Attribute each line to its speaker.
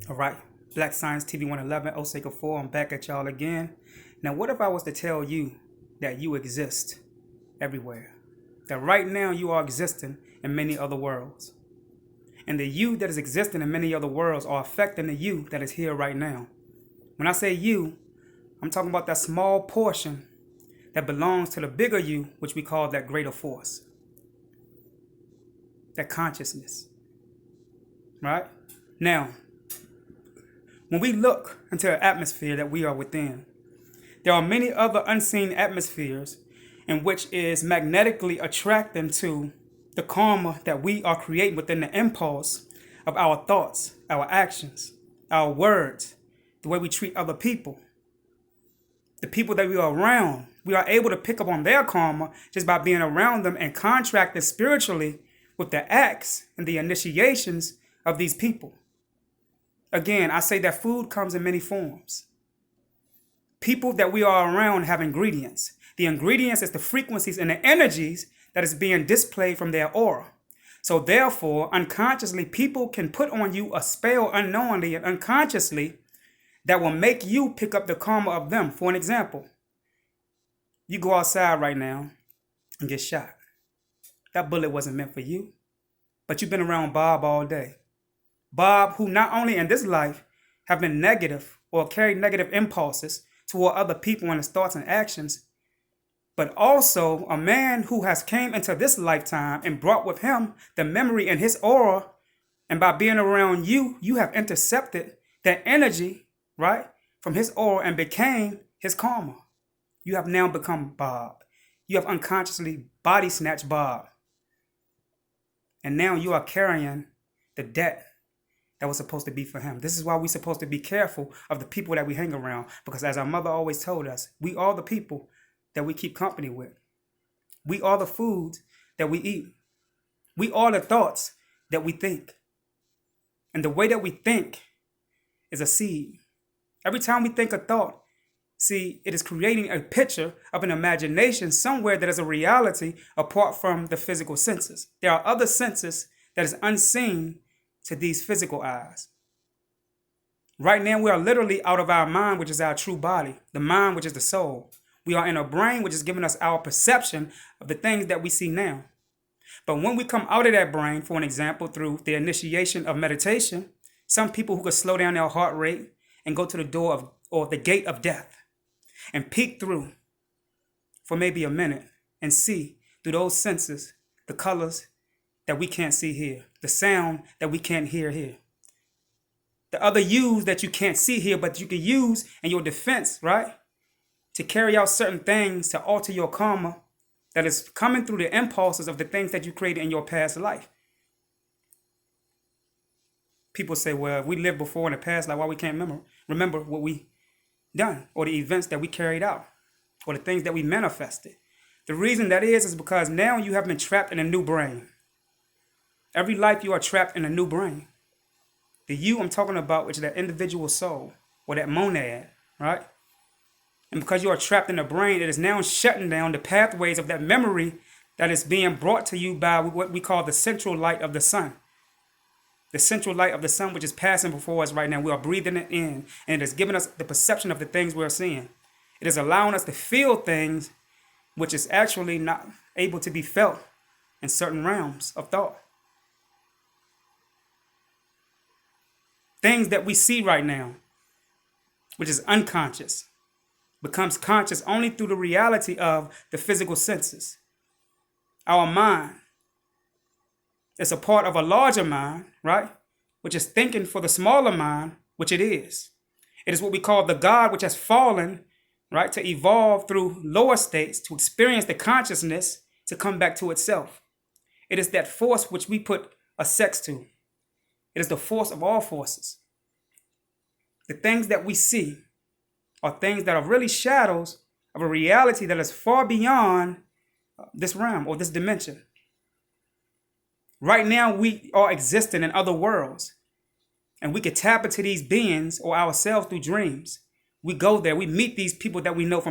Speaker 1: All right, Black Science TV 111, Osei Kufuor, I'm back at y'all again. Now, what if I was to tell you that you exist everywhere? That right now you are existing in many other worlds. And the you that is existing in many other worlds are affecting the you that is here right now. When I say you, I'm talking about that small portion that belongs to the bigger you, which we call that greater force. That consciousness. Right? Now, when we look into the atmosphere that we are within, there are many other unseen atmospheres in which is magnetically attracting to the karma that we are creating within the impulse of our thoughts, our actions, our words, the way we treat other people. The people that we are around, we are able to pick up on their karma just by being around them and contracting spiritually with the acts and the initiations of these people. Again, I say that food comes in many forms. People that we are around have ingredients. The ingredients is the frequencies and the energies that is being displayed from their aura. So therefore, unconsciously, people can put on you a spell unknowingly and unconsciously that will make you pick up the karma of them. For an example, you go outside right now and get shot. That bullet wasn't meant for you, but you've been around Bob all day. Bob, who not only in this life have been negative or carried negative impulses toward other people and his thoughts and actions, but also a man who has came into this lifetime and brought with him the memory in his aura. And by being around you, you have intercepted that energy, right, from his aura and became his karma. You have now become Bob. You have unconsciously body snatched Bob. And now you are carrying the debt that was supposed to be for him. This is why we're supposed to be careful of the people that we hang around. Because as our mother always told us, we are the people that we keep company with. We are the foods that we eat. We are the thoughts that we think. And the way that we think is a seed. Every time we think a thought, see, it is creating a picture of an imagination somewhere that is a reality apart from the physical senses. There are other senses that is unseen to these physical eyes. Right now, we are literally out of our mind, which is our true body, the mind, which is the soul. We are in a brain, which is giving us our perception of the things that we see now. But when we come out of that brain, for an example, through the initiation of meditation, some people who could slow down their heart rate and go to the door of, or the gate of death and peek through for maybe a minute and see through those senses the colors that we can't see here, the sound that we can't hear here, the other yous that you can't see here, but you can use in your defense, right? To carry out certain things to alter your karma that is coming through the impulses of the things that you created in your past life. People say, well, if we lived before in the past, like why we can't remember what we done or the events that we carried out or the things that we manifested. The reason that is because now you have been trapped in a new brain. Every life you are trapped in a new brain. The you I'm talking about, which is that individual soul or that monad, right? And because you are trapped in the brain, it is now shutting down the pathways of that memory that is being brought to you by what we call the central light of the sun. The central light of the sun, which is passing before us right now. We are breathing it in, and it is giving us the perception of the things we're seeing. It is allowing us to feel things which is actually not able to be felt in certain realms of thought. Things that we see right now, which is unconscious, becomes conscious only through the reality of the physical senses. Our mind is a part of a larger mind, right? Which is thinking for the smaller mind, which it is. It is what we call the God, which has fallen, right? To evolve through lower states, to experience the consciousness, to come back to itself. It is that force which we put a sex to. It is the force of all forces. The things that we see are things that are really shadows of a reality that is far beyond this realm or this dimension. Right now, we are existing in other worlds, and we could tap into these beings or ourselves through dreams. We go there, we meet these people that we know from